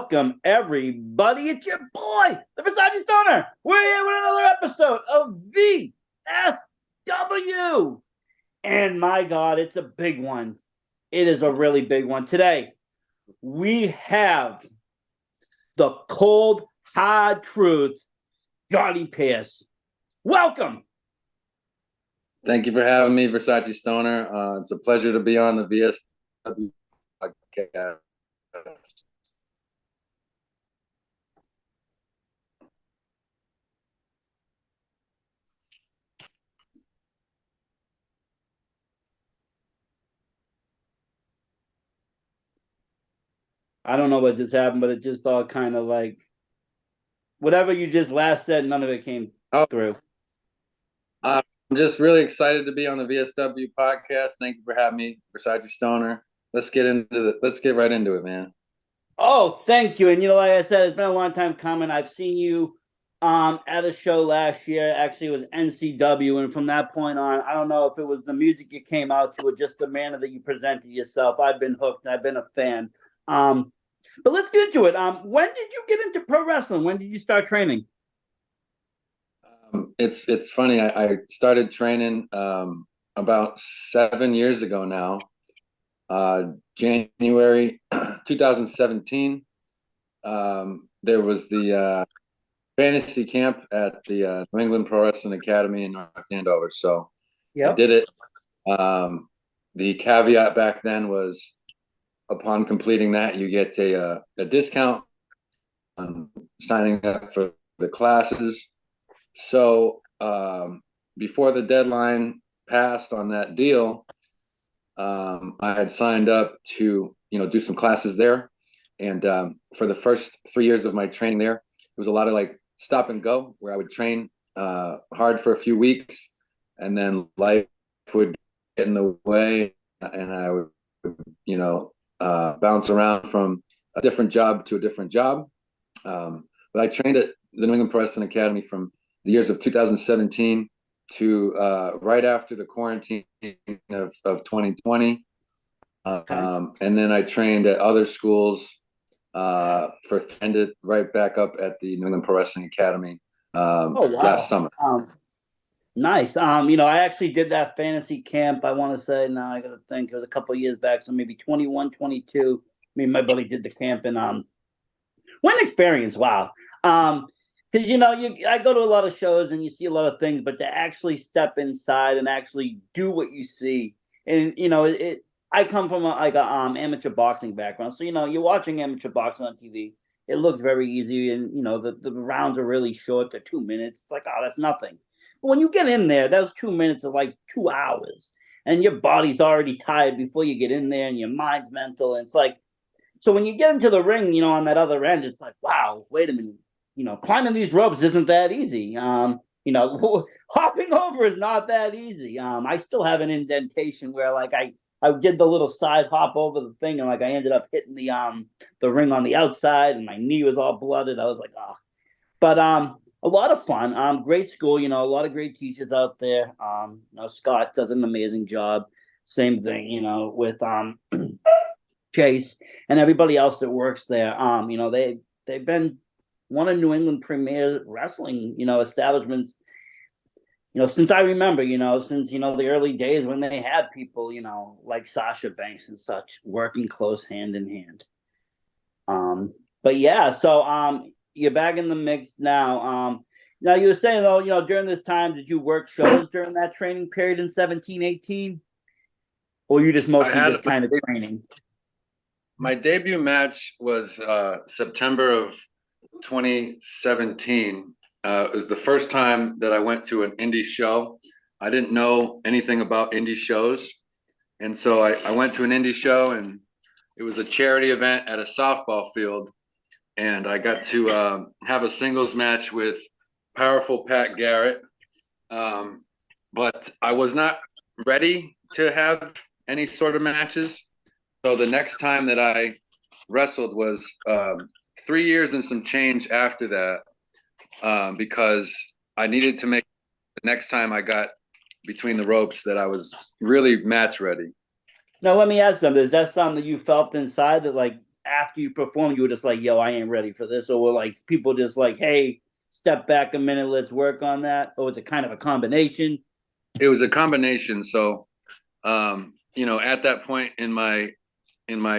Welcome, everybody. It's your boy, the VSW Stoner. We're here with another episode of VSW. And my God, it's a big one. It is a really big one. Today, we have the cold, hard truth, Johnny Pierce. Welcome. Thank you for having me, Versace Stoner. It's a pleasure to be on the VSW podcast. I don't know what just happened, but it just all kind of like whatever you just last said, none of it came through. I'm just really excited to be on the VSW podcast. Thank you for having me, Versace Stoner. Let's get right into it, man. Oh, thank you. And like I said, it's been a long time coming. I've seen you at a show last year. Actually, it was NCW, and from that point on, I don't know if it was the music you came out to or just the manner that you presented yourself. I've been hooked. I've been a fan. But let's get into it. When did you get into pro wrestling? When did you start training? It's funny. I started training about 7 years ago now. January 2017. There was the fantasy camp at the New England Pro Wrestling Academy in North Andover. So I did it. The caveat back then was, upon completing that, you get a discount on signing up for the classes. So before the deadline passed on that deal, I had signed up to do some classes there. And for the first 3 years of my training there, it was a lot of like stop and go, where I would train hard for a few weeks, and then life would get in the way, and I would bounce around from a different job to a different job. But I trained at the New England Pro Wrestling Academy from the years of 2017 to right after the quarantine of 2020. And then I trained at other schools ended right back up at the New England Pro Wrestling Academy last summer. Nice. I actually did that fantasy camp. I want to say, now I got to think, it was a couple of years back, so maybe 21, 22. Me and my buddy did the camp, and what an experience! Wow. Because I go to a lot of shows and you see a lot of things, but to actually step inside and actually do what you see, and I come from a amateur boxing background, so you're watching amateur boxing on TV. It looks very easy, and the rounds are really short. They're 2 minutes. It's like, oh, that's nothing. When you get in there, those 2 minutes are like 2 hours, and your body's already tired before you get in there, and your mind's mental. And it's like, so when you get into the ring, on that other end, it's like, wow, wait a minute, climbing these ropes isn't that easy. Hopping over is not that easy. I still have an indentation where like I did the little side hop over the thing, and like I ended up hitting the ring on the outside, and my knee was all blooded. I was like, oh, but a lot of fun. Great school, a lot of great teachers out there. Scott does an amazing job. Same thing, with Chase and everybody else that works there. They've been one of New England premier wrestling, establishments, since I remember, since, the early days when they had people, like Sasha Banks and such working close hand in hand. But yeah, so you're back in the mix now. Now you were saying though, during this time, did you work shows during that training period in 17, 18? Or you just mostly just kind of training? My debut match was September of 2017. It was the first time that I went to an indie show. I didn't know anything about indie shows. And so I went to an indie show, and it was a charity event at a softball field. And I got to have a singles match with powerful Pat Garrett. But I was not ready to have any sort of matches. So the next time that I wrestled was 3 years and some change after that, because I needed to make the next time I got between the ropes that I was really match ready. Now, let me ask something. Is that something that you felt inside that, like, after you performed, you were just like, yo, I ain't ready for this? Or were like people just like, hey, step back a minute, let's work on that? Or was it kind of a combination? It was a combination. So, at that point in my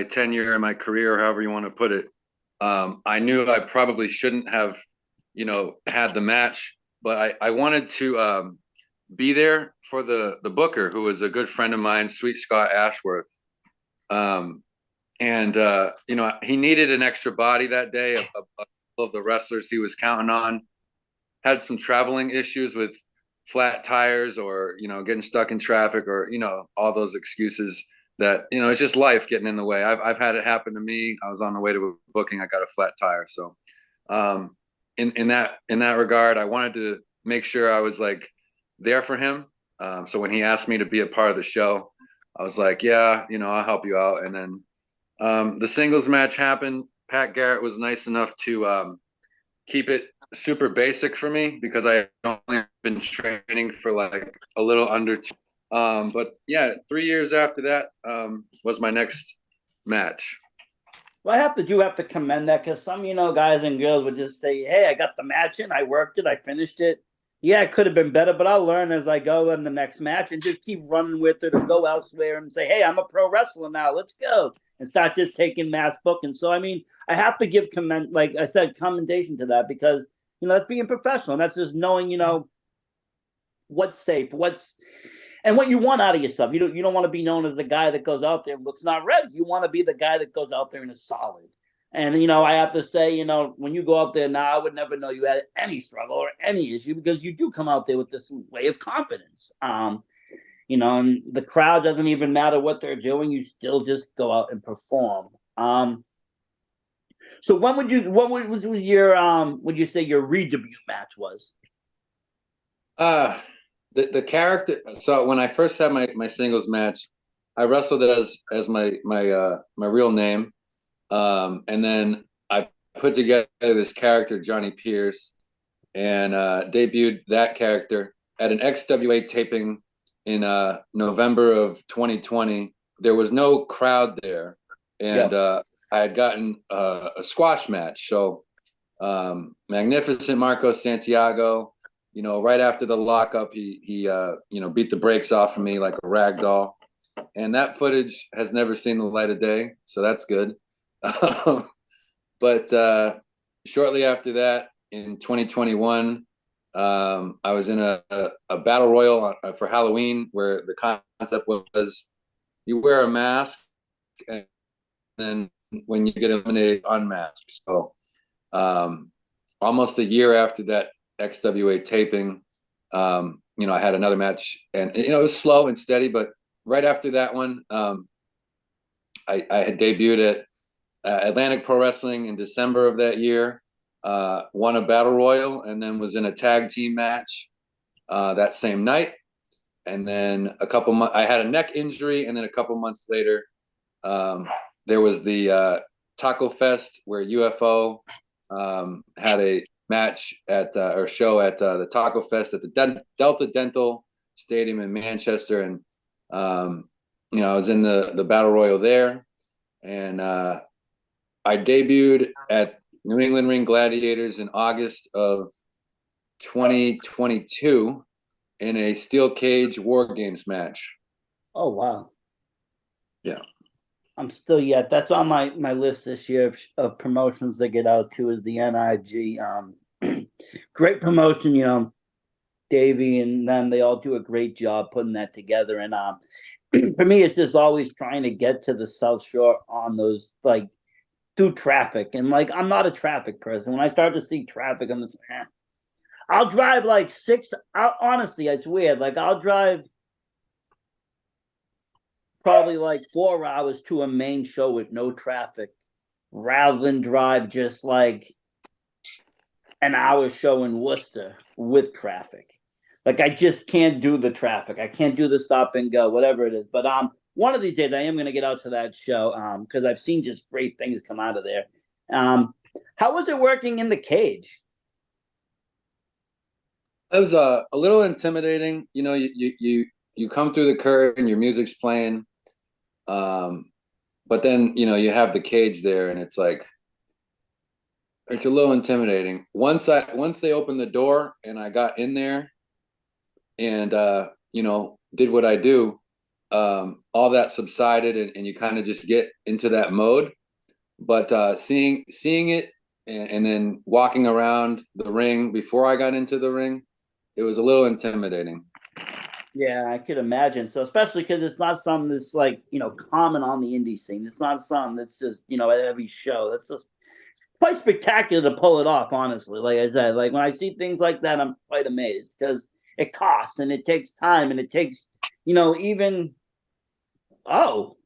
tenure in my career, or however you want to put it, I knew I probably shouldn't have, had the match, but I wanted to be there for the booker, who was a good friend of mine, Sweet Scott Ashworth. And he needed an extra body that day. Of the wrestlers he was counting on had some traveling issues with flat tires, or getting stuck in traffic, or all those excuses that it's just life getting in the way. I've had it happen to me. I was on the way to a booking, I got a flat tire. So in that regard, I wanted to make sure I was like there for him. So when he asked me to be a part of the show, I was like, yeah, I'll help you out. And then the singles match happened. Pat Garrett was nice enough to keep it super basic for me, because I only been training for like a little under two. But yeah, 3 years after that was my next match. Well, you have to commend that, because some, guys and girls would just say, hey, I got the match in, I worked it, I finished it. Yeah, it could have been better, but I'll learn as I go in the next match and just keep running with it, or go elsewhere and say, hey, I'm a pro wrestler now, let's go. And start just taking mass booking. So, I mean, I have to give like I said, commendation to that, because, that's being professional. That's just knowing, what's safe, and what you want out of yourself. You don't want to be known as the guy that goes out there and looks not ready. You want to be the guy that goes out there and is solid. And I have to say, when you go out there now, I would never know you had any struggle or any issue, because you do come out there with this way of confidence. And the crowd doesn't even matter what they're doing. You still just go out and perform. So what was your would you say your re-debut match was? The character. So when I first had my singles match, I wrestled as my real name, and then I put together this character, Johnny Pierce, and debuted that character at an XWA taping in November of 2020. There was no crowd there, and I had gotten a squash match. So Magnificent Marco Santiago, right after the lockup, he beat the brakes off of me like a rag doll, and that footage has never seen the light of day, so that's good. But shortly after that, in 2021, I was in a battle royal for Halloween, where the concept was you wear a mask, and then when you get eliminated, unmasked. So almost a year after that XWA taping, I had another match, and it was slow and steady, but right after that one, I had debuted at Atlantic Pro Wrestling in December of that year, won a battle royal, and then was in a tag team match that same night. And then I had a neck injury, and then a couple months later, there was the Taco Fest, where UFO had a match or show at the Taco Fest at the Delta Dental Stadium in Manchester, and I was in the battle royal there, and I debuted at New England Ring Gladiators in August of 2022 in a steel cage War Games match. Oh wow! Yeah, I'm still yet. That's on my list this year of promotions to get out to, is the NIG. Great promotion, Davey and them, they all do a great job putting that together. And for me, it's just always trying to get to the South Shore on those, like, through traffic. And like, I'm not a traffic person. When I start to see traffic, I'm just, I'll drive like honestly, it's weird. Like, I'll drive probably like 4 hours to a main show with no traffic, rather than drive just like an hour show in Worcester with traffic. Like, I just can't do the traffic. I can't do the stop and go, whatever it is. But one of these days I am going to get out to that show, because I've seen just great things come out of there. How was it working in the cage? it was a little intimidating. You come through the curtain, your music's playing, but then you have the cage there, and it's like it's a little intimidating. Once they opened the door and I got in there and did what I do, all that subsided, and you kind of just get into that mode. But seeing it and then walking around the ring before I got into the ring, it was a little intimidating. Yeah, I could imagine. So especially because it's not something that's like, common on the indie scene. It's not something that's just, at every show. That's just quite spectacular to pull it off, honestly. Like I said, like when I see things like that, I'm quite amazed because it costs and it takes time and it takes, even oh,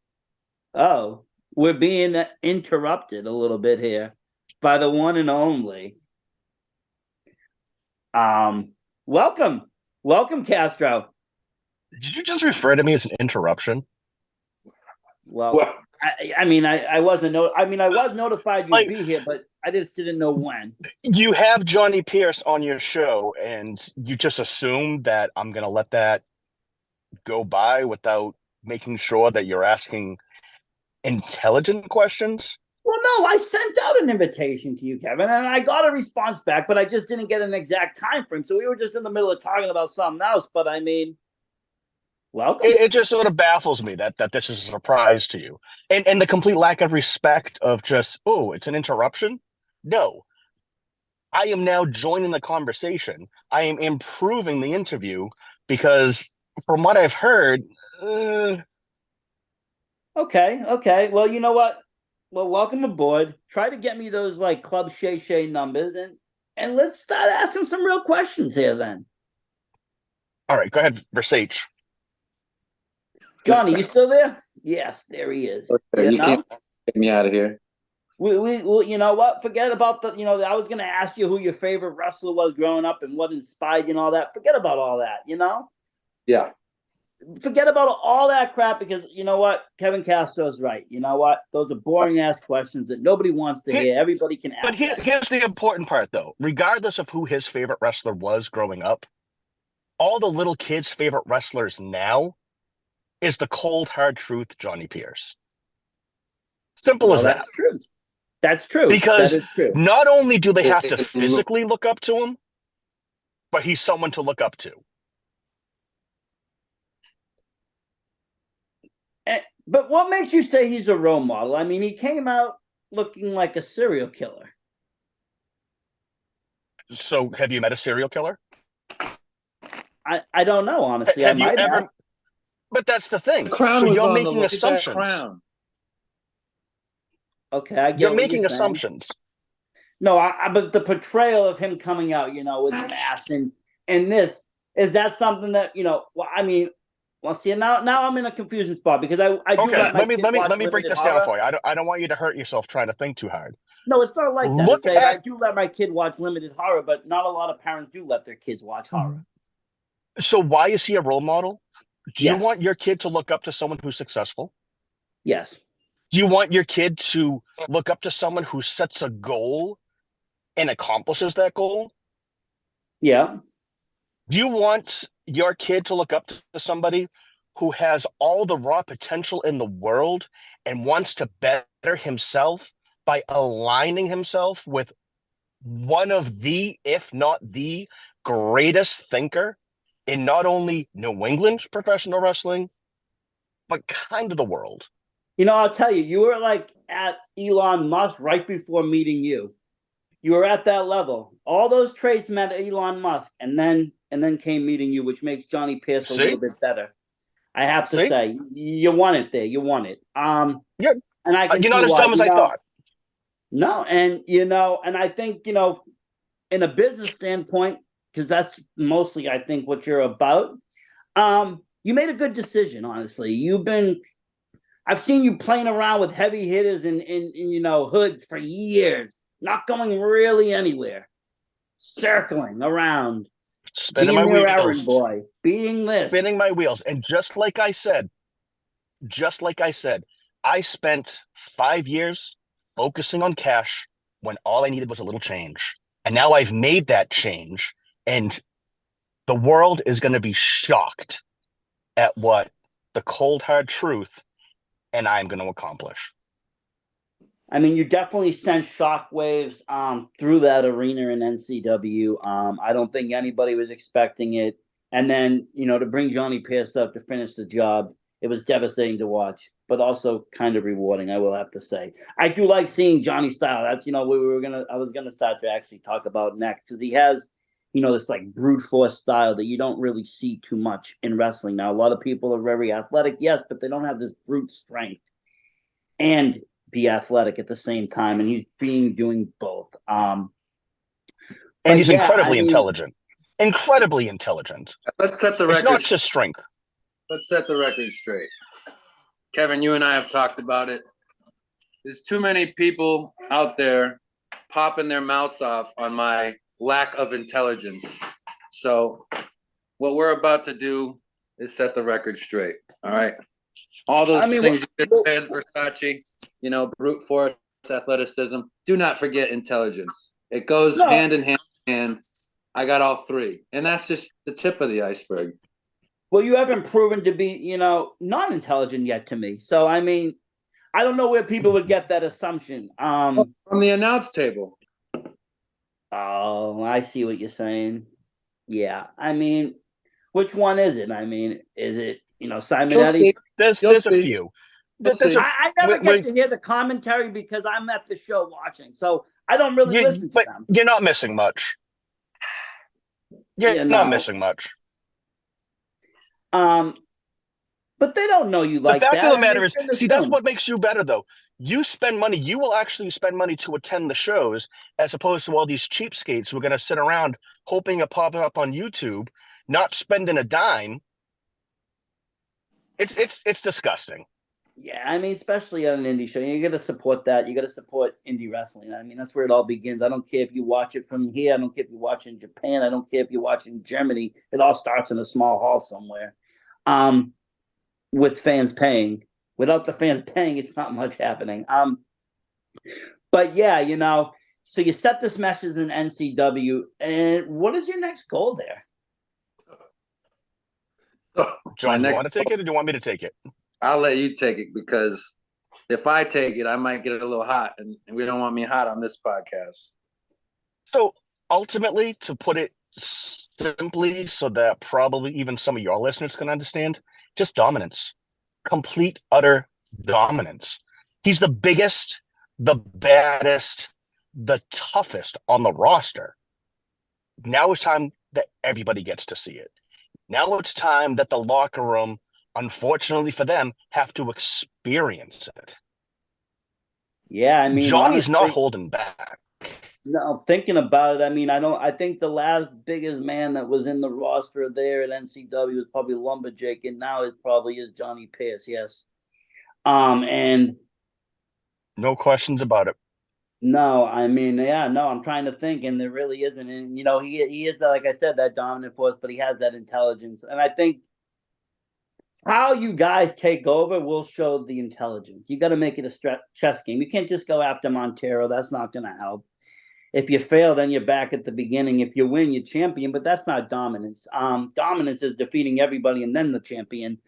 oh, we're being interrupted a little bit here by the one and only. Welcome. Welcome, Castro. Did you just refer to me as an interruption? Well, I wasn't. I was notified you'd be here, but I just didn't know when. You have Johnny Pierce on your show, and you just assume that I'm going to let that go by without making sure that you're asking intelligent questions. Well, no, I sent out an invitation to you, Kevin, and I got a response back, but I just didn't get an exact time frame. So we were just in the middle of talking about something else. But I mean, welcome. It just sort of baffles me that this is a surprise to you, and the complete lack of respect of just, oh, it's an interruption. No, I am now joining the conversation. I am improving the interview because, from what I've heard, Okay. Well, you know what? Well, welcome aboard. Try to get me those like Club Shay Shay numbers, and let's start asking some real questions here. Then, all right, go ahead, Versace. Johnny, you still there? Yes, there he is. Okay, you can't get me out of here. We you know what? Forget about the, I was gonna ask you who your favorite wrestler was growing up and what inspired you and all that. Forget about all that, Yeah. Forget about all that crap because you know what? Kevin Castro's right. You know what? Those are boring ass questions that nobody wants to hear. Everybody can ask. But here's the important part, though. Regardless of who his favorite wrestler was growing up, all the little kids' favorite wrestlers now is the cold, hard truth, Johnny Pierce. Simple as that. That's true. That's true. Because that is true. Not only do they have to physically look up to him, but he's someone to look up to. But what makes you say he's a role model? I mean, he came out looking like a serial killer. So, have you met a serial killer? I don't know, honestly. Have you ever? But that's the thing. The crown so was you're on making the look assumptions. At that crown. Okay, I get you're making assumptions. No, but the portrayal of him coming out, with the mask and this, is that something that, well, I mean, well, see, now I'm in a confusing spot because I do okay. Let me break this down for you. I don't want you to hurt yourself trying to think too hard. No, it's not like that. I do let my kid watch limited horror, but not a lot of parents do let their kids watch horror. So why is he a role model? Do you want your kid to look up to someone who's successful? Yes. Do you want your kid to look up to someone who sets a goal and accomplishes that goal? Yeah. Do you want your kid to look up to somebody who has all the raw potential in the world and wants to better himself by aligning himself with one of the, if not the greatest thinker in not only New England professional wrestling, but kind of the world? I'll tell you, you were like at Elon Musk right before meeting you. You were at that level. All those traits met Elon Musk, and then came meeting you, which makes Johnny Pierce a little bit better. I have to say, you won it there. You won it. Yeah. And I can you're not as dumb as I thought. No, and and I think in a business standpoint, because that's mostly I think what you're about. You made a good decision, honestly. I've seen you playing around with heavy hitters in hoods for years, not going really anywhere, circling around, spinning my wheels, errand boy, being this, spinning my wheels, and just like I said, I spent 5 years focusing on cash when all I needed was a little change, and now I've made that change, and the world is going to be shocked at what the cold hard truth and I'm going to accomplish. I mean, you definitely sent shockwaves through that arena in NCW. I don't think anybody was expecting it. And then, to bring Johnny Pierce up to finish the job, it was devastating to watch, but also kind of rewarding, I will have to say. I do like seeing Johnny style. That's, I was gonna start to actually talk about next, because he has, this like brute force style that you don't really see too much in wrestling. Now, a lot of people are very athletic, yes, but they don't have this brute strength and be athletic at the same time, and he's doing both. And he's incredibly intelligent. Incredibly intelligent. Let's set the record. It's not just strength. Let's set the record straight. Kevin, you and I have talked about it. There's too many people out there popping their mouths off on my lack of intelligence. So what we're about to do is set the record straight. All right. All those things you said, Versace, brute force, athleticism. Do not forget intelligence. It goes hand in hand. I got all three. And that's just the tip of the iceberg. Well, you haven't proven to be, not intelligent yet to me. So, I mean, I don't know where people would get that assumption. From the announce table. Oh, I see what you're saying. Yeah. I mean, which one is it? I mean, is it, Simon Eddy? There's a few. I never get to hear the commentary because I'm at the show watching. So I don't really listen to them. You're not missing much. You're not missing much. But they don't know you like that. The fact of the matter is, see, that's what makes you better, though. You spend money. You will actually spend money to attend the shows, as opposed to all these cheapskates who are going to sit around hoping it pops up on YouTube, not spending a dime. It's disgusting. Yeah, I mean, especially on an indie show, you got to support that. You got to support indie wrestling. I mean, that's where it all begins. I don't care if you watch it from here. I don't care if you watch it in Japan. I don't care if you watch it in Germany. It all starts in a small hall somewhere, with fans paying. Without the fans paying, it's not much happening. But yeah, so you set this message in NCW, and what is your next goal there? John, do you want to take it, or do you want me to take it? I'll let you take it, because if I take it, I might get a little hot, and we don't want me hot on this podcast. So ultimately, to put it simply, so that probably even some of your listeners can understand, just dominance. Complete, utter dominance. He's the biggest, the baddest, the toughest on the roster. Now it's time that everybody gets to see it. Now it's time that the locker room, unfortunately for them, have to experience it. Yeah, I mean, Johnny's not holding back. No, thinking about it, I mean, I think the last biggest man that was in the roster there at NCW was probably Lumberjack, and now it probably is Johnny Pierce, yes. And no questions about it. No, I mean, yeah, no, I'm trying to think, and there really isn't. And he is, like I said, that dominant force, but he has that intelligence. And I think how you guys take over will show the intelligence. You got to make it a chess game. You can't just go after Montero. That's not going to help. If you fail, then you're back at the beginning. If you win, you're champion, but that's not dominance. Dominance is defeating everybody and then the champion.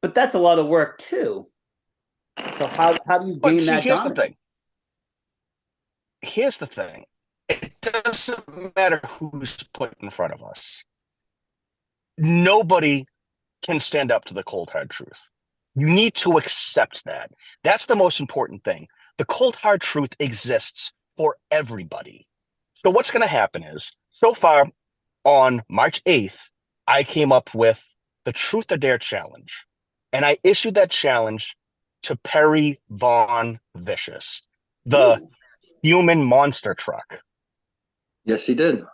But that's a lot of work too. So how do you gain that dominance? Here's the thing. It doesn't matter who's put in front of us. Nobody can stand up to the cold, hard truth. You need to accept that. That's the most important thing. The cold, hard truth exists for everybody. So what's going to happen is, so far on March 8th, I came up with the Truth or Dare challenge. And I issued that challenge to Perry Von Vicious, the human monster truck. Yes, he did.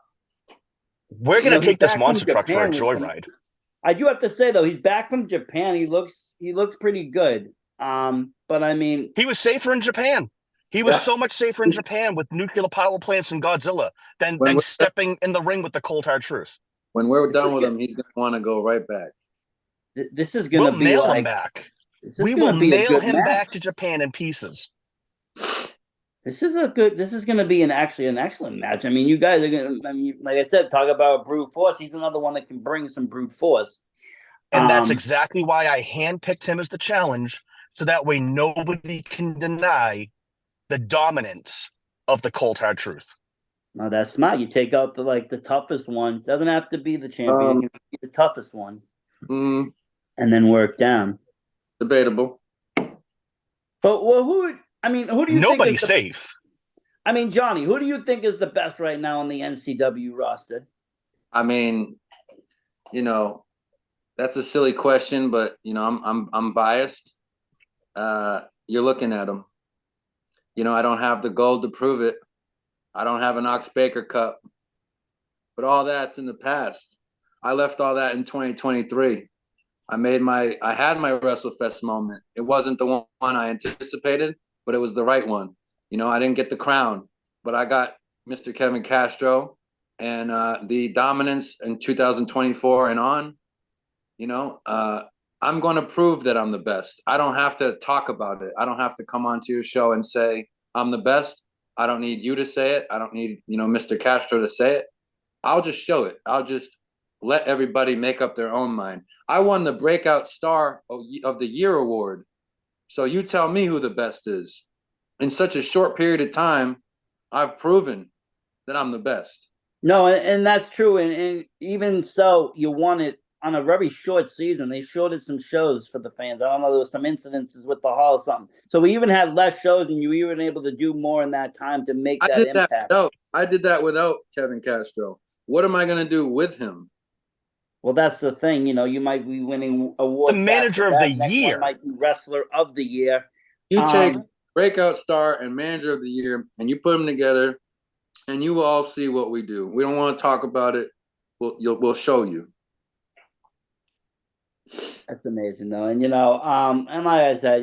We're going to take this monster truck for a joyride. I do have to say, though, he's back from Japan. He looks pretty good. But I mean, he was safer in Japan. He was so much safer in Japan with nuclear power plants and Godzilla than stepping in the ring with the cold, hard truth. When we're done with him, he's going to want to go right back. This is going to be nail him back. We will nail him back to Japan in pieces. This is going to be an excellent match. I mean, you guys are going to, like I said, talk about brute force. He's another one that can bring some brute force. And that's exactly why I handpicked him as the challenge, so that way nobody can deny the dominance of the cold hard truth. No, that's smart. You take out the toughest one. Doesn't have to be the champion. Um, You can be the toughest one, mm, and then work down. debatable. But who do you think is Nobody's the? safe. I mean, Johnny, who do you think is the best right now on the NCW roster? I mean, you know, that's a silly question, but I'm biased. You're looking at them. I don't have the gold to prove it. I don't have an Ox Baker Cup, but all that's in the past. I left all that in 2023. I had my WrestleFest moment. It wasn't the one I anticipated, but it was the right one. I didn't get the crown, but I got Mr. Kevin Castro, and the dominance in 2024 and on. I'm going to prove that I'm the best. I don't have to talk about it. I don't have to come onto your show and say I'm the best. I don't need you to say it. I don't need, Mr. Castro to say it. I'll just show it. I'll just let everybody make up their own mind. I won the Breakout Star of the Year award. So you tell me who the best is. In such a short period of time, I've proven that I'm the best. No, and that's true. And even so, you won it on a very short season. They shorted some shows for the fans. I don't know, there was some incidences with the hall or something. So we even had less shows, and you were even able to do more in that time to make that impact. I did that without Kevin Castro. What am I going to do with him? Well, that's the thing. You might be winning awards. The manager of the year. Might be wrestler of the year. You take Breakout Star and manager of the year, and you put them together, and you will all see what we do. We don't want to talk about it. We'll show you. That's amazing, though. And and like I said,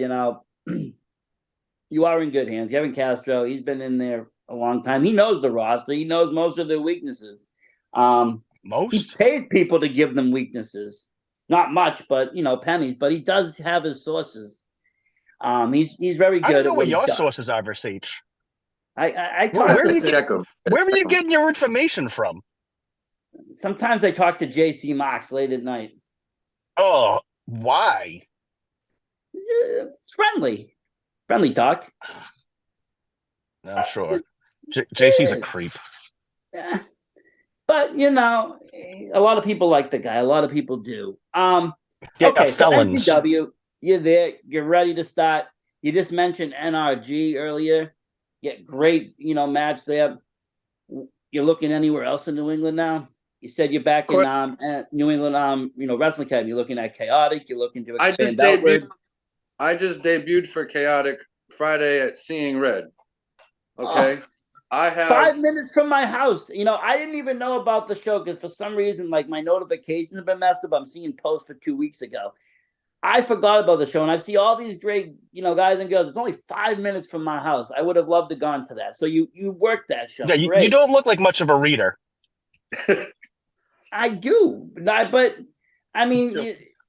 you are in good hands. Kevin Castro, he's been in there a long time. He knows the roster. He knows most of their weaknesses. He pays people to give them weaknesses. Not much, but pennies. But he does have his sources. He's very good. I don't know what your sources are, Versage. I where do you check them? Where are you getting your information from? Sometimes I talk to JC Mox late at night. Oh, why? It's friendly talk. I'm sure. JC's a creep. Yeah. But a lot of people like the guy. A lot of people do. Okay, felons. So NCW, you're there. You're ready to start. You just mentioned NRG earlier. Yeah, great. Match there. You're looking anywhere else in New England now? You said you're back in New England. Wrestling Academy. You're looking at Chaotic. You're looking to expand outward. I just debuted for Chaotic Friday at Seeing Red. Okay. I have 5 minutes from my house. I didn't even know about the show because for some reason, my notifications have been messed up. I'm seeing posts for 2 weeks ago. I forgot about the show, and I see all these great, guys and girls. It's only 5 minutes from my house. I would have loved to gone to that. So you worked that show. Yeah, you don't look like much of a reader. I do, but I mean,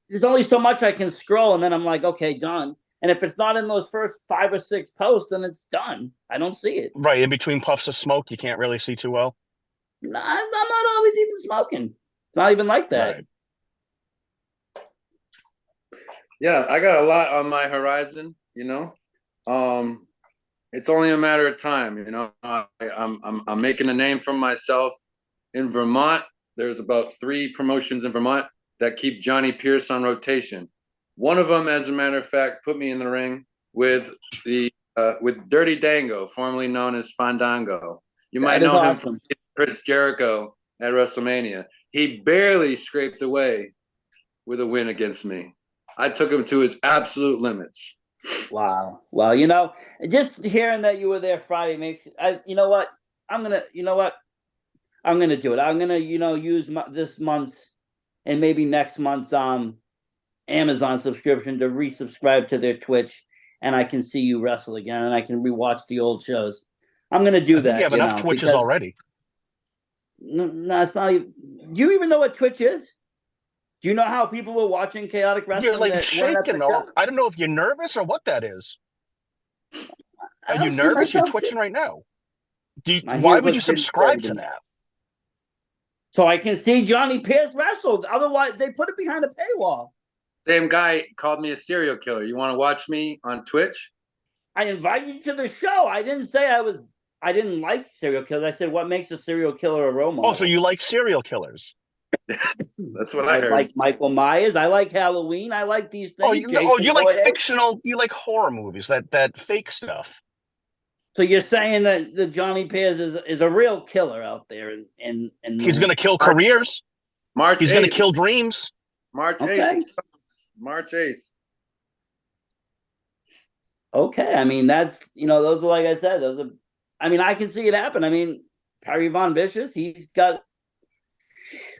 there's only so much I can scroll, and then I'm like, okay, done. And if it's not in those first 5 or 6 posts, then it's done. I don't see it. Right, in between puffs of smoke, you can't really see too well. No, I'm not always even smoking. It's not even like that. Right. Yeah, I got a lot on my horizon. It's only a matter of time. I'm making a name for myself in Vermont. There's about 3 promotions in Vermont that keep Johnny Pierce on rotation. One of them, as a matter of fact, put me in the ring with Dirty Dango, formerly known as Fandango. You might know him from Chris Jericho at WrestleMania. He barely scraped away with a win against me. I took him to his absolute limits. Wow. Well, just hearing that you were there Friday makes you know what? I'm gonna do it. I'm gonna use this month's and maybe next month's Amazon subscription to resubscribe to their Twitch, and I can see you wrestle again, and I can rewatch the old shows. I'm gonna do that. You have enough Twitches already. No, it's not even. Do you even know what Twitch is? Do you know how people were watching Chaotic Wrestling? You're shaking. I don't know if you're nervous or what that is. Are you nervous? You're twitching right now. Why would you subscribe to that? So I can see Johnny Pierce wrestle. Otherwise, they put it behind a paywall. Same guy called me a serial killer. You want to watch me on Twitch? I invited you to the show. I didn't say I didn't like serial killers. I said what makes a serial killer a role model. Oh, so you like serial killers? That's what I heard. like Michael Myers. I like Halloween. I like these things. You like fictional. You like horror movies. That fake stuff. So you're saying that the Johnny Pierce is a real killer out there, and he's going to kill careers. March. He's going to kill dreams. March 8th. Okay. March 8th. Okay, I mean that's those are, like I said, those are. I mean, I can see it happen. I mean, Perry Von Vicious, he's got.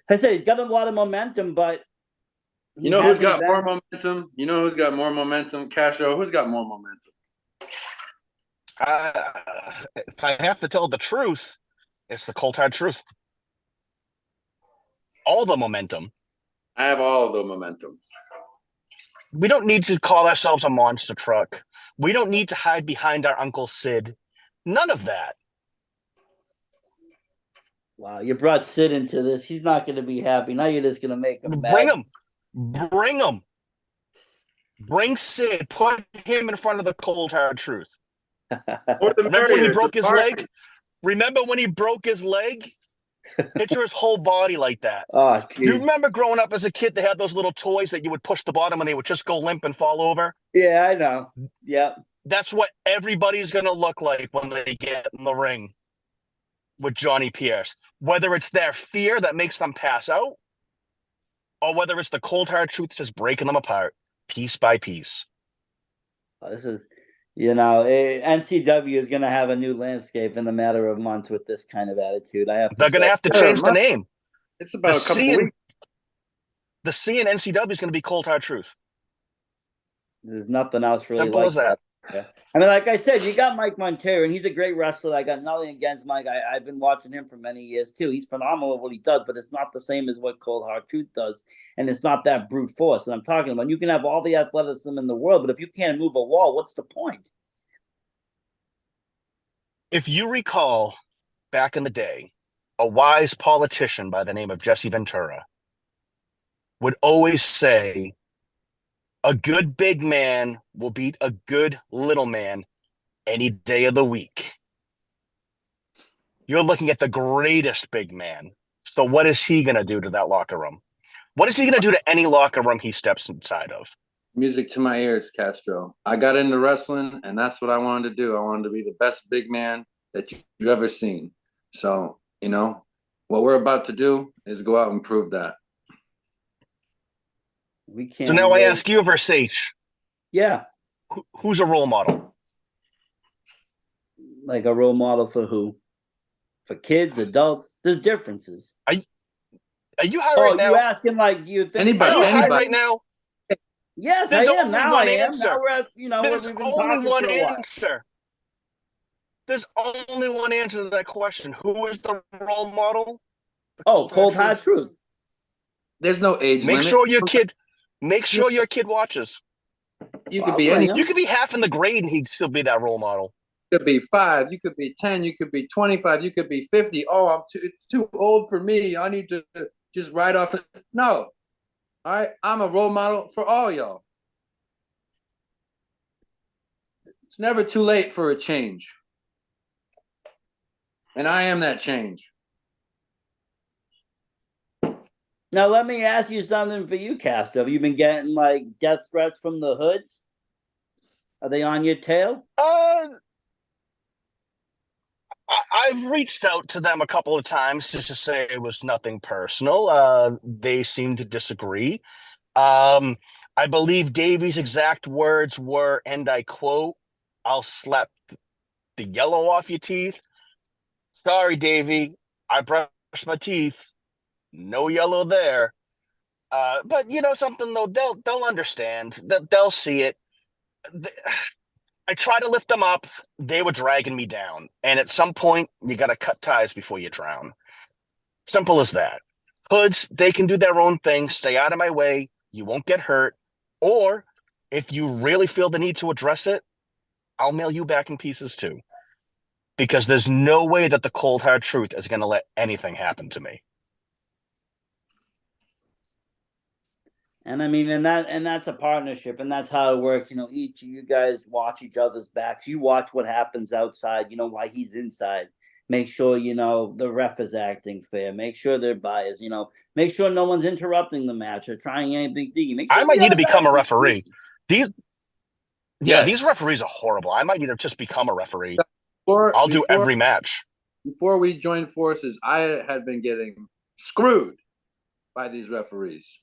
I said he's got a lot of momentum, but you know who's got more momentum? You know who's got more momentum? Castro. Who's got more momentum? If I have to tell the truth, it's the cold hard truth. All the momentum. I have all of the momentum. We don't need to call ourselves a monster truck. We don't need to hide behind our Uncle Sid. None of that. Wow, you brought Sid into this. He's not going to be happy. Now you're just going to make him mad. Bring him. Bring him. Bring Sid. Put him in front of the cold hard truth. Remember when he broke his leg? Remember when he broke his leg? Picture his whole body like that. Oh, geez. You remember growing up as a kid, they had those little toys that you would push the bottom and they would just go limp and fall over? Yeah, I know. Yeah. That's what everybody's going to look like when they get in the ring with Johnny Pierce. Whether it's their fear that makes them pass out, or whether it's the cold hard truth just breaking them apart, piece by piece. This is, NCW is going to have a new landscape in a matter of months with this kind of attitude. They're going to have to change the name. It's about a couple weeks. The C in NCW is going to be cold hard truth. There's nothing else really Simple like as that. Yeah. I mean, like I said, you got Mike Montero, and he's a great wrestler. I got nothing against Mike. I've been watching him for many years, too. He's phenomenal at what he does, but it's not the same as what Cold Hard Truth does, and it's not that brute force. And I'm talking about, you can have all the athleticism in the world, but if you can't move a wall, what's the point? If you recall, back in the day, a wise politician by the name of Jesse Ventura would always say, a good big man will beat a good little man any day of the week. You're looking at the greatest big man. So what is he going to do to that locker room? What is he going to do to any locker room he steps inside of? Music to my ears, Castro. I got into wrestling, and that's what I wanted to do. I wanted to be the best big man that you've ever seen. So, what we're about to do is go out and prove that. We can't. So now I ask you, Versace. Yeah. Who's a role model? Like a role model for who? For kids, adults? There's differences. Are you high right now? You asking like you think? Anybody? Are you high right now? Yes, There's I am. only Now one I am. answer. Now we're at, There's we've been only one for a while. answer. There's only one answer to that question. Who is the role model? Cold Hard Truth. There's no age limit. Make sure your kid watches. You could be any. You could be half in the grade and he'd still be that role model. You could be 5. You could be 10. You could be 25. You could be 50. Oh, it's too old for me. I need to just ride off. No. All right. I'm a role model for all y'all. It's never too late for a change. And I am that change. Now, let me ask you something for you, Castro. Have you been getting like death threats from the hoods? Are they on your tail? I've reached out to them a couple of times just to say it was nothing personal. They seem to disagree. I believe Davey's exact words were, and I quote, "I'll slap the yellow off your teeth." Sorry, Davey. I brushed my teeth. No yellow there. But something though, they'll understand. They'll see it. I try to lift them up. They were dragging me down. And at some point, you got to cut ties before you drown. Simple as that. Hoods, they can do their own thing. Stay out of my way. You won't get hurt. Or if you really feel the need to address it, I'll mail you back in pieces too. Because there's no way that the cold hard truth is going to let anything happen to me. And I mean, and that's a partnership, and that's how it works. You know, each of you guys watch each other's backs. You watch what happens outside. You know why he's inside. Make sure you know the ref is acting fair. Make sure they're biased. You know, make sure no one's interrupting the match or trying anything sneaky. Make I sure might the need to other become guy's a not referee. sneaky. These Yes. referees are horrible. I might need to just become a referee. Before, I'll do every match. Before we joined forces, I had been getting screwed by these referees.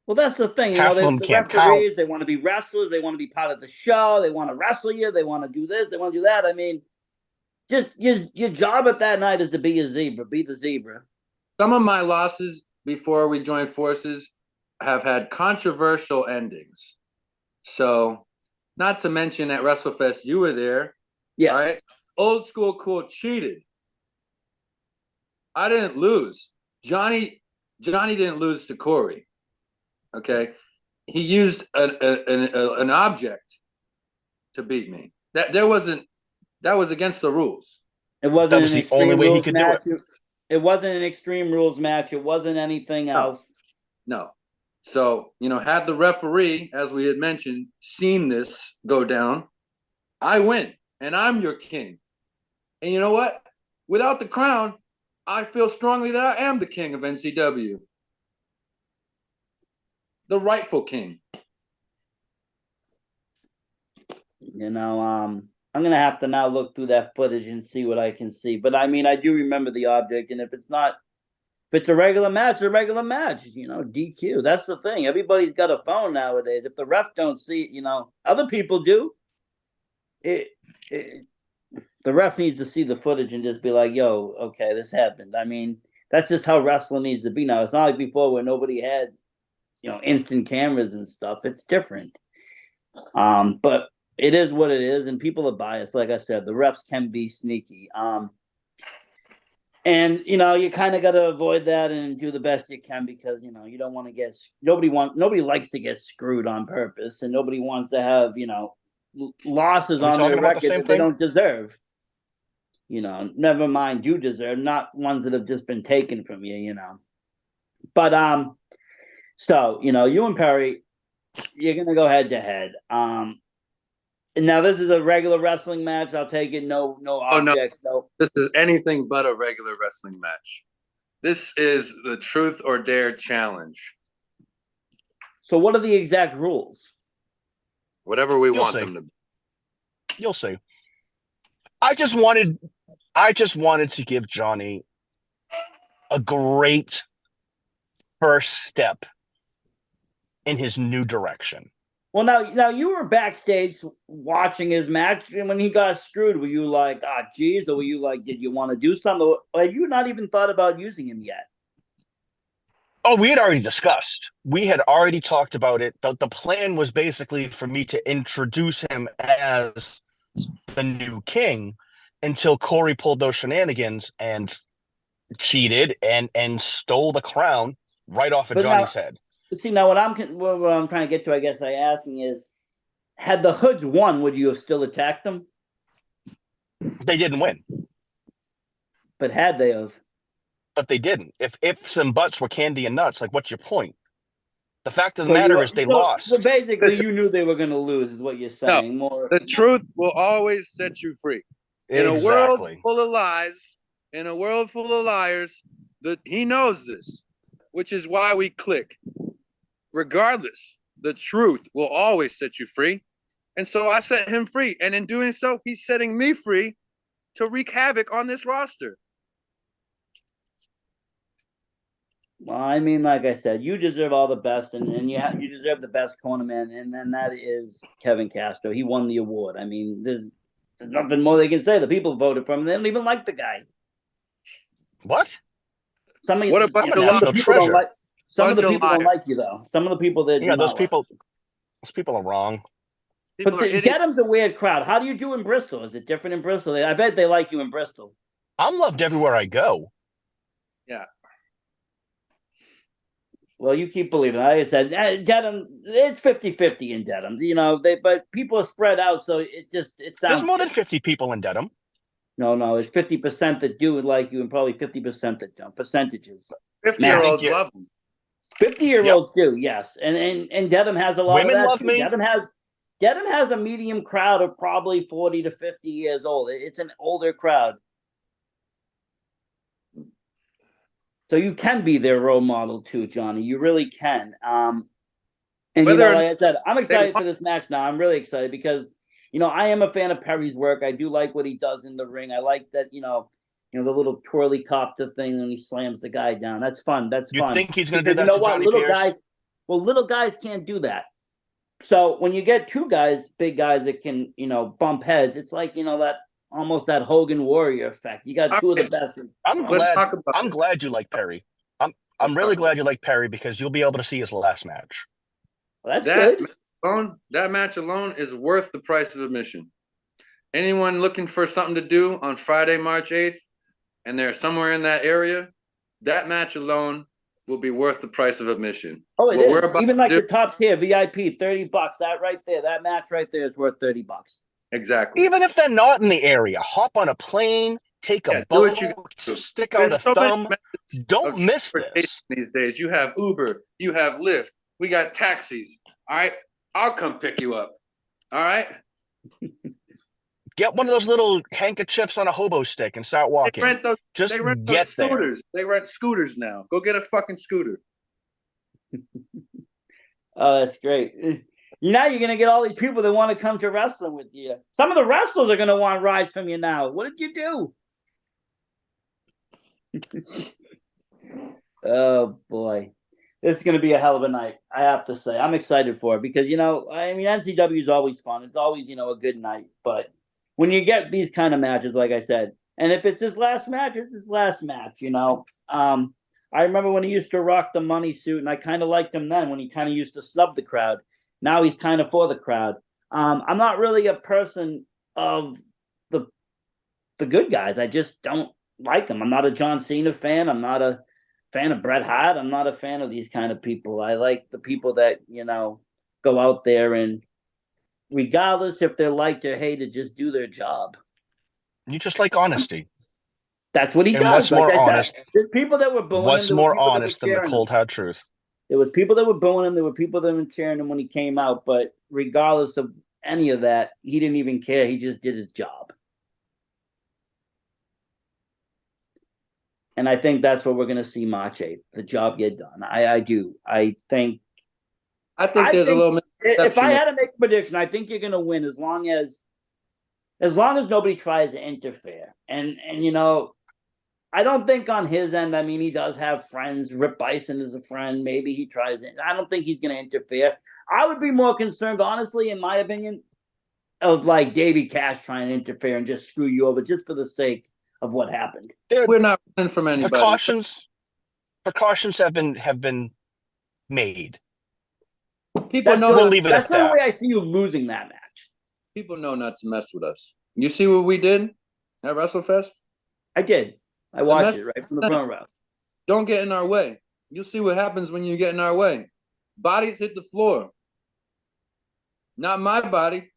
Well, that's the thing. You Half know, of them the can't count. referees, they want to be wrestlers. They want to be part of the show. They want to wrestle you. They want to do this. They want to do that. I mean, just your job at that night is to be a zebra. Be the zebra. Some of my losses before we joined forces have had controversial endings. So, not to mention at WrestleFest, you were there. Yeah. All right. Old School Cool cheated. I didn't lose. Johnny didn't lose to Corey. Okay. He used an object to beat me. That was against the rules. It wasn't That was an the only extreme way he rules could do match. it. It wasn't an extreme rules match. It wasn't anything else. No. So, had the referee, as we had mentioned, seen this go down, I win, and I'm your king. And you know what? Without the crown, I feel strongly that I am the king of NCW. The rightful king. You know, I'm gonna have to now look through that footage and see what I can see. But I mean, I do remember the object, and if it's a regular match, a regular match, you know, DQ. That's the thing. Everybody's got a phone nowadays. If the ref don't see it, you know, other people do. The ref needs to see the footage and just be like, yo, okay, this happened. I mean, that's just how wrestling needs to be now. It's not like before where nobody had, you know, instant cameras and stuff. It's different. But it is what it is, and people are biased. Like I said, the refs can be sneaky. And you know, you kind of got to avoid that and do the best you can because you know you don't want to get nobody likes to get screwed on purpose, and nobody wants to have losses on their record that they don't deserve. You know, never mind you deserve, not ones that have just been taken from you. You know, but so you know, you and Perry, you're gonna go head to head. Now this is a regular wrestling match. I'll take it. No objects. No. This is anything but a regular wrestling match. This is the Truth or Dare challenge. So what are the exact rules? Whatever we want them to be. You'll see. I just wanted to give Johnny a great first step in his new direction. Well, now you were backstage watching his match, and when he got screwed, were you like, "Ah, geez," or were you like, "Did you want to do something?" Or had you not even thought about using him yet? Oh, we had already discussed. We had already talked about it. The plan was basically for me to introduce him as the new king until Corey pulled those shenanigans and cheated and stole the crown right off of Johnny's head. See, now what I'm trying to get to, I guess I asking is, had the Hoods won, would you have still attacked them? They didn't win. But had they have? But they didn't. If ifs and buts were candy and nuts, like what's your point? The fact of the matter is they lost. So basically, you knew they were going to lose, is what you're saying. No, more. The truth will always set you free. In a world full of lies, in a world full of liars, he knows this, which is why we click. Regardless, the truth will always set you free. And so I set him free. And in doing so, he's setting me free to wreak havoc on this roster. Well, I mean, like I said, you deserve all the best, and you deserve the best cornerman, and then that is Kevin Castro. He won the award. I mean, there's nothing more they can say. The people voted for him. They don't even like the guy. What? Some of the people don't like. Some of the people don't like you, though. Some of the people that those people are wrong. But Dedham's a weird crowd. How do you do in Bristol? Is it different in Bristol? I bet they like you in Bristol. I'm loved everywhere I go. Yeah. Well, you keep believing. Like I said, Dedham, it's 50-50 in Dedham. You know, but people are spread out, so it sounds. There's more than 50 people in Dedham. No, it's 50% that do like you, and probably 50% that don't. Percentages. 50-year-olds love them. 50-year-olds do, yes. And Dedham has a lot Women of that love too. me. Dedham has a medium crowd of probably 40 to 50 years old. It's an older crowd. So you can be their role model too, Johnny. You really can. And Whether or like I said, I'm they excited for want, this match now. I'm really excited because I am a fan of Perry's work. I do like what he does in the ring. I like that the little twirly copter thing when he slams the guy down. That's fun. That's You fun. think he's going to do Because you that know to what, Johnny Pierce? little guys can't do that. So when you get two guys, big guys that can bump heads, it's like that almost that Hogan Warrior effect. You got two of the best. let's talk about I'm glad you like Perry. I'm let's really talk glad you like Perry because you'll be able to see his last match. Well, that's that good. that match alone is worth the price of admission. Anyone looking for something to do on Friday, March 8th, and they're somewhere in that area, that match alone will be worth the price of admission. Oh, it What we're is. about Even to like do, the top tier VIP, $30. That right there, that match right there is worth $30. exactly. Even if they're not in the area, hop on a plane, take a Yeah, do boat, what you do. stick out There's a so many thumb. methods Don't of miss transportation this. these days. You have Uber, you have Lyft, we got taxis. All right, I'll come pick you up. All right. Get one of those little handkerchiefs on a hobo stick and start They walking. rent those. Just They rent get those there. scooters. They rent scooters now. Go get a fucking scooter. Oh, that's great. Now you're gonna get all these people that want to come to wrestling with you. Some of the wrestlers are gonna want rides from you now. What did you do? Oh boy, this is gonna be a hell of a night. I have to say, I'm excited for it because NCW is always fun. It's always a good night. But when you get these kind of matches, like I said, and if it's his last match, it's his last match. I remember when he used to rock the money suit, and I kind of liked him then when he kind of used to snub the crowd. Now he's kind of for the crowd. I'm not really a person of the good guys. I just don't like them. I'm not a John Cena fan. I'm not a fan of Bret Hart. I'm not a fan of these kind of people. I like the people that go out there and, regardless if they're liked or hated, just do their job. You just like honesty. That's what he And does. what's Like more I honest? said, there's people that were booing him. What's There were more people that were honest than the cheering him. cold hard truth? There was people that were booing him. There were people that were cheering him when he came out. But regardless of any of that, he didn't even care. He just did his job. And I think that's what we're going to see March 8th. The job get done. I do. I think there's a little if I misconception. had to make a prediction, I think you're going to win as long as nobody tries to interfere. And I don't think on his end, he does have friends. Rip Bison is a friend. Maybe he tries it. I don't think he's going to interfere. I would be more concerned, honestly, in my opinion, of like Davey Cash trying to interfere and just screw you over just for the sake of what happened. We're not running from anybody. Precautions have been made. People know we'll leave it that's at the only that. way I see you losing that match. People know not to mess with us. You see what we did at WrestleFest? I did. I watched it right from the front row. Don't get in our way. You'll see what happens when you get in our way. Bodies hit the floor. Not my body.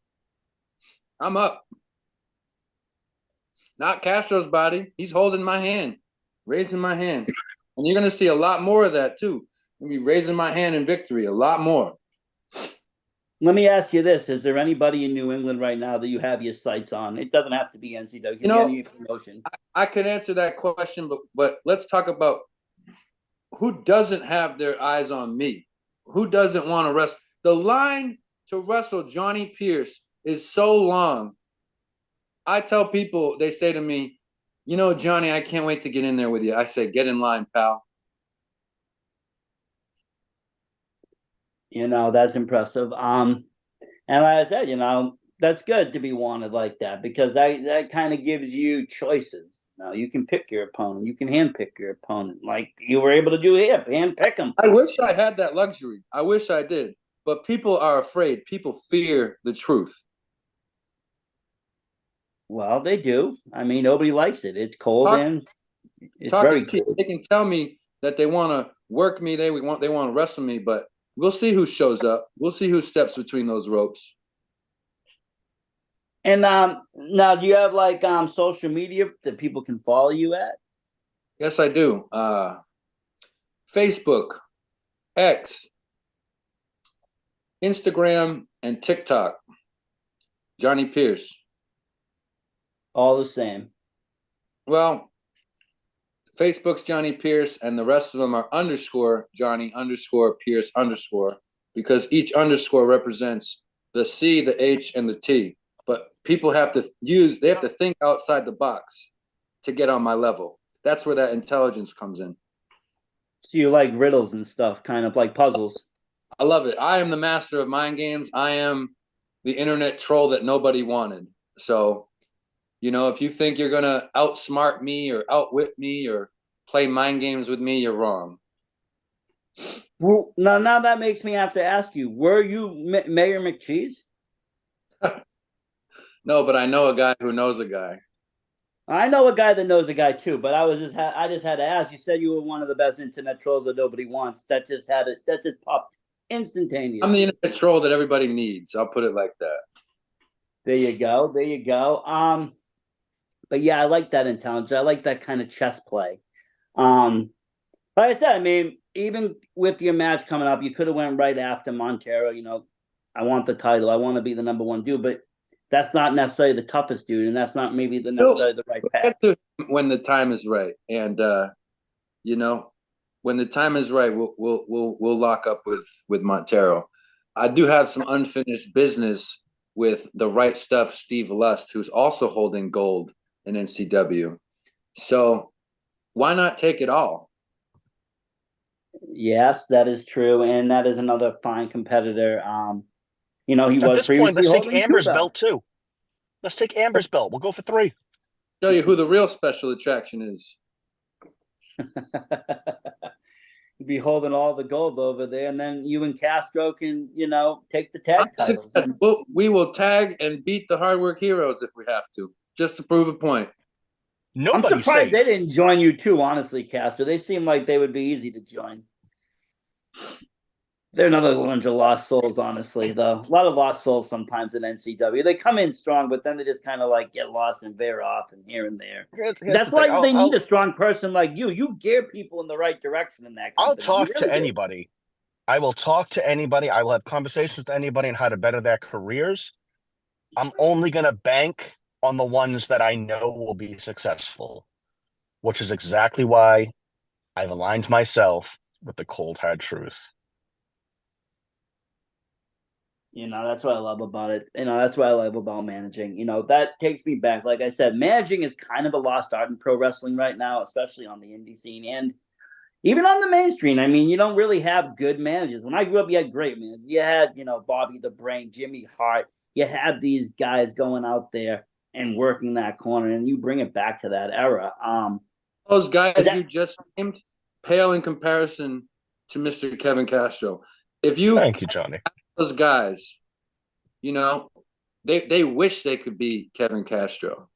I'm up. Not Castro's body. He's holding my hand, raising my hand. And you're going to see a lot more of that, too. I'm going to be raising my hand in victory, a lot more. Let me ask you this. Is there anybody in New England right now that you have your sights on? It doesn't have to be NCW. It can be any promotion. I could answer that question, but let's talk about who doesn't have their eyes on me. Who doesn't want to wrestle? The line to wrestle Johnny Pierce is so long. I tell people, they say to me, Johnny, I can't wait to get in there with you. I say, get in line, pal. That's impressive. And like I said, that's good to be wanted like that because that kind of gives you choices. Now you can pick your opponent. You can handpick your opponent, like you were able to do here. Handpick them. I wish I had that luxury. I wish I did. But people are afraid. People fear the truth. Well, they do. Nobody likes it. It's cold and it's very cold. They can tell me that they want to work me. They want to wrestle me, but we'll see who shows up. We'll see who steps between those ropes. And now, do you have like social media that people can follow you at? Yes, I do. Facebook, X, Instagram, and TikTok. Johnny Pierce. All the same. Well, Facebook's Johnny Pierce, and the rest of them are underscore Johnny underscore Pierce underscore, because each underscore represents the C, the H, and the T. But people have to think outside the box to get on my level. That's where that intelligence comes in. So you like riddles and stuff, kind of like puzzles. I love it. I am the master of mind games. I am the internet troll that nobody wanted. So, if you think you're going to outsmart me or outwit me or play mind games with me, you're wrong. Well, now that makes me have to ask you, were you Mayor McCheese? No, but I know a guy who knows a guy. I know a guy that knows a guy too, but I just had to ask. You said you were one of the best internet trolls that nobody wants. That just popped instantaneously. I'm the internet troll that everybody needs. I'll put it like that. There you go. There you go. But yeah, I like that intelligence. I like that kind of chess play. Like I said, I mean, even with your match coming up, you could have went right after Montero. I want the title. I want to be the number one dude, but that's not necessarily the toughest dude, and that's not maybe necessarily the right path. When the time is right, and when the time is right, we'll lock up with Montero. I do have some unfinished business with the Right Stuff Steve Lust, who's also holding gold in NCW. So why not take it all? Yes, that is true, and that is another fine competitor. He was at this point. Let's take holding Amber's two belt too. Let's take Amber's belt. We'll go for 3. Show you who the real special attraction is. You'd be holding all the gold over there, and then you and Castro can, take the tag titles. We will tag and beat the Hard Work Heroes if we have to, just to prove a point. I'm surprised they didn't join you too, honestly, Castro. They seem like they would be easy to join. They're another bunch of lost souls, honestly, though. A lot of lost souls sometimes in NCW. They come in strong, but then they just kind of like get lost and veer off and here and there. That's why they need a strong person like you. You gear people in the right direction in that company. I'll talk to anybody. I will talk to anybody. I will have conversations with anybody on how to better their careers. I'm only going to bank on the ones that I know will be successful, which is exactly why I've aligned myself with the cold hard truth. That's what I love about it. That's what I love about managing. That takes me back. Like I said, managing is kind of a lost art in pro wrestling right now, especially on the indie scene and even on the mainstream. I mean, you don't really have good managers. When I grew up, you had great managers. You had, Bobby the Brain, Jimmy Hart. You had these guys going out there and working that corner, and you bring it back to that era. Those guys you just named pale in comparison to Mr. Kevin Castro. Thank you, Johnny. Those guys, they wish they could be Kevin Castro.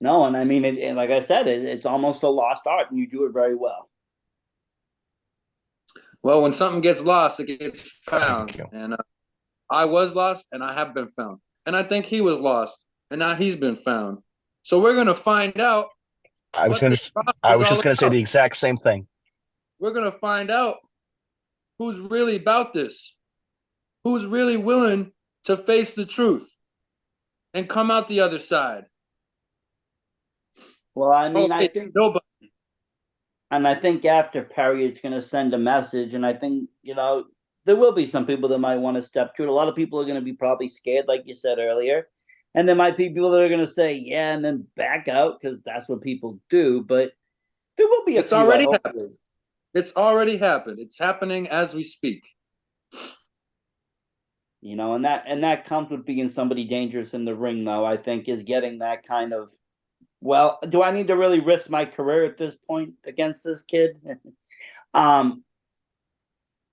No, and I mean, like I said, it's almost a lost art, and you do it very well. Well, when something gets lost, it gets found. And I was lost, and I have been found. And I think he was lost, and now he's been found. So we're going to find out. I was just going to say the exact same thing. We're going to find out who's really about this, who's really willing to face the truth and come out the other side. Well, I mean, I think nobody. And I think after Perry is going to send a message, and I think, there will be some people that might want to step to it. A lot of people are going to be probably scared, like you said earlier. And there might be people that are going to say, yeah, and then back out because that's what people do. But there will be It's already happened. It's already happened. It's happening as we speak. And that comes with being somebody dangerous in the ring, though, I think, is getting that kind of, well, do I need to really risk my career at this point against this kid?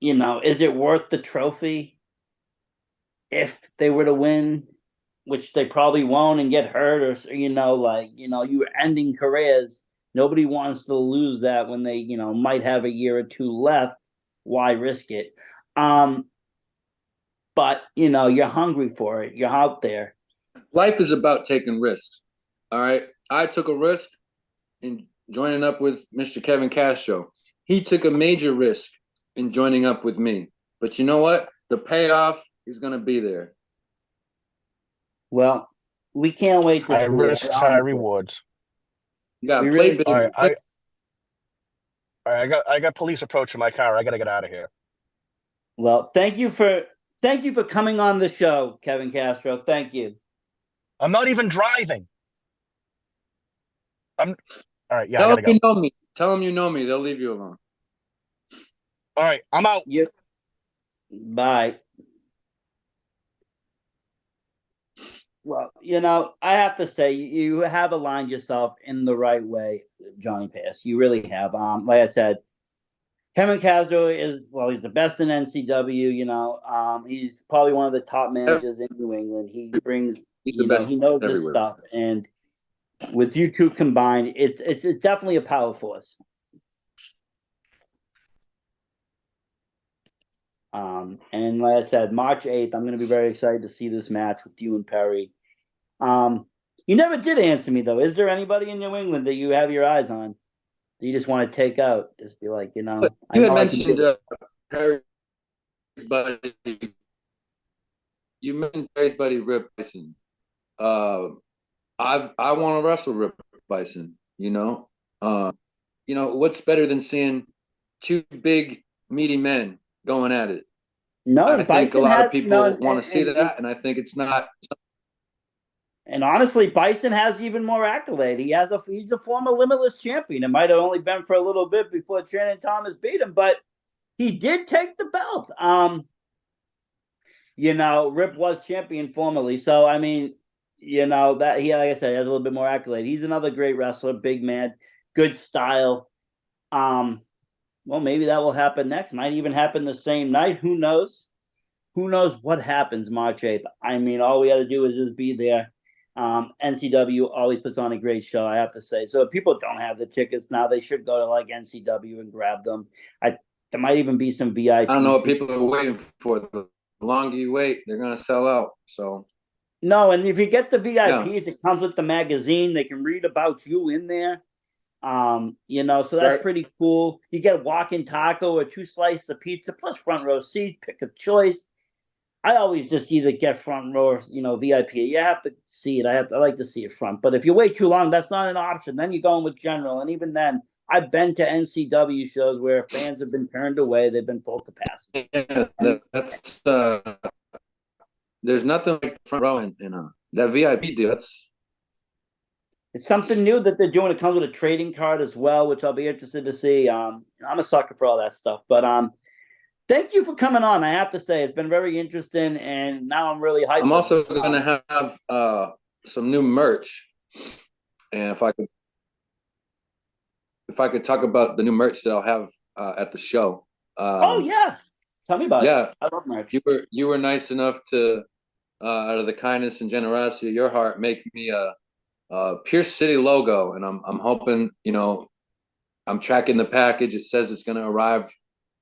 Is it worth the trophy if they were to win, which they probably won't and get hurt, or, you're ending careers. Nobody wants to lose that when they, might have a year or two left. Why risk it? But, you're hungry for it. You're out there. Life is about taking risks. All right. I took a risk in joining up with Mr. Kevin Castro. he took a major risk in joining up with me. But you know what? The payoff is going to be there. Well, we can't wait to High see risks, it. high rewards. You got We to play really- big. All right, I got police approaching my car. I got to get out of here. Well, thank you for coming on the show, Kevin Castro. Thank you. I'm not even driving. All right. Yeah, I Tell got them to go. you know me. Tell them you know me. They'll leave you alone. All right. I'm out. You. Bye. Well, I have to say, you have aligned yourself in the right way, Johnny Pass. You really have. Like I said, Kevin Castro he's the best in NCW. He's probably one of the top managers in New England. He brings, He's the best he knows his everywhere. stuff. And with you two combined, it's definitely a power force. And like I said, March 8th, I'm going to be very excited to see this match with you and Perry. You never did answer me, though. Is there anybody in New England that you have your eyes on that you just want to take out? Just be like, But you had mentioned Perry's buddy. You mentioned Perry's buddy Rip Bison. I want to wrestle Rip Bison. What's better than seeing two big meaty men going at it? No, I think a lot of people want to see and, that, and I think it's not. And honestly, Bison has even more accolade. He's a former Limitless champion. It might have only been for a little bit before Shannon Thomas beat him, but he did take the belt. Rip was champion formerly, so I mean, that he, like I said, has a little bit more accolade. He's another great wrestler, big man, good style. Well, maybe that will happen next. Might even happen the same night. Who knows? Who knows what happens March 8th? I mean, all we got to do is just be there. NCW always puts on a great show, I have to say. So if people don't have the tickets now, they should go to like NCW and grab them. There might even be some VIP. I don't know what people are waiting for. The longer you wait, they're gonna sell out. So no, and if you get the VIPs, it comes with the magazine. They can read about you in there. So that's pretty cool. You get a walk-in taco or 2 slices of pizza plus front row seats, pick of choice. I always just either get front row or, VIP. You have to see it. I like to see it front. But if you wait too long, that's not an option. Then you're going with general. And even then, I've been to NCW shows where fans have been turned away. They've been full capacity. Yeah, that's there's nothing like front row in that VIP deal. It's something new that they're doing. It comes with a trading card as well, which I'll be interested to see. I'm a sucker for all that stuff. But thank you for coming on. I have to say, it's been very interesting, and now I'm really hyped. I'm also going to have some new merch, and if I could talk about the new merch that I'll have at the show. Oh yeah, tell me about it. Yeah, I love merch. You were nice enough to, out of the kindness and generosity of your heart, make me a Pierce City logo, and I'm hoping, I'm tracking the package. It says it's going to arrive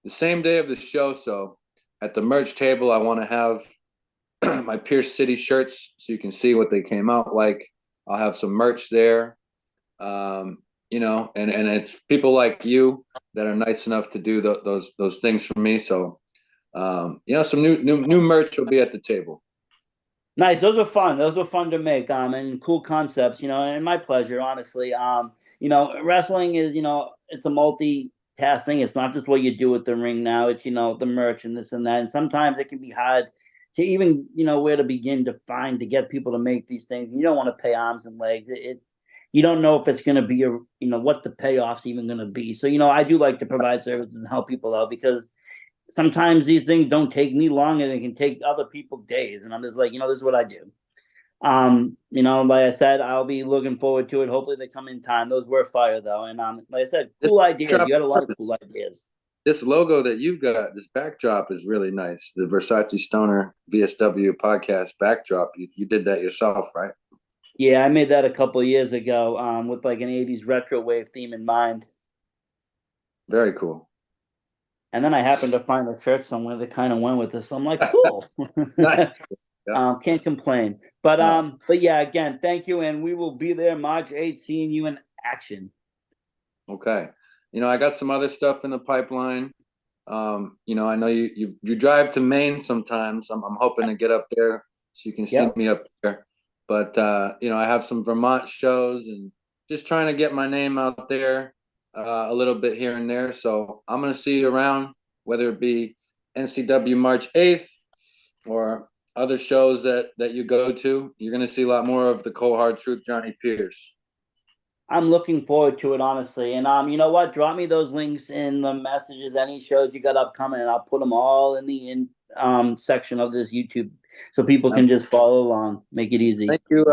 the same day of the show. So at the merch table, I want to have my Pierce City shirts so you can see what they came out like. I'll have some merch there. And it's people like you that are nice enough to do those things for me. So, some new merch will be at the table. Nice. Those were fun. Those were fun to make. And cool concepts, and my pleasure, honestly. Wrestling is, it's a multi-task thing. It's not just what you do with the ring now. It's, the merch and this and that. And sometimes it can be hard to even, where to begin to get people to make these things. You don't want to pay arms and legs. You don't know if it's going to be what the payoff's even going to be. So, I do like to provide services and help people out because sometimes these things don't take me long and it can take other people days. And I'm just like, this is what I do. Like I said, I'll be looking forward to it. Hopefully they come in time. Those were fire though. And like I said, cool ideas. You got a lot of cool ideas. This logo that you've got, this backdrop is really nice. The Versace Stoner VSW podcast backdrop. You did that yourself, right? Yeah, I made that a couple of years ago with like an 80s retro wave theme in mind. Very cool. And then I happened to find a shirt somewhere that kind of went with this. So I'm like, cool. Nice. Yeah. Can't complain. But yeah, again, thank you. And we will be there March 8th, seeing you in action. Okay. I got some other stuff in the pipeline. I know you drive to Maine sometimes. I'm hoping to get up there so you can see Yep. me up there. But I have some Vermont shows and just trying to get my name out there a little bit here and there. So I'm gonna see you around, whether it be NCW March 8th or other shows that you go to. You're gonna see a lot more of the cold hard truth, Johnny Pierce. I'm looking forward to it, honestly. And you know what? Drop me those links in the messages, any shows you got upcoming, and I'll put them all in the section of this YouTube so people can just follow along. Make it easy. Thank you.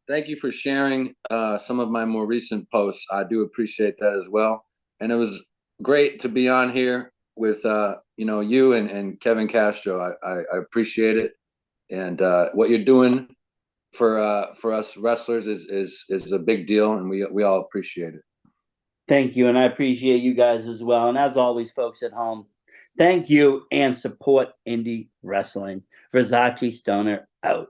Thank you for sharing some of my more recent posts. I do appreciate that as well. And it was great to be on here with you and Kevin Castro. I appreciate it. And what you're doing for us wrestlers is a big deal, and we all appreciate it. Thank you, and I appreciate you guys as well. And as always, folks at home, thank you and support indie wrestling. Versace Stoner out.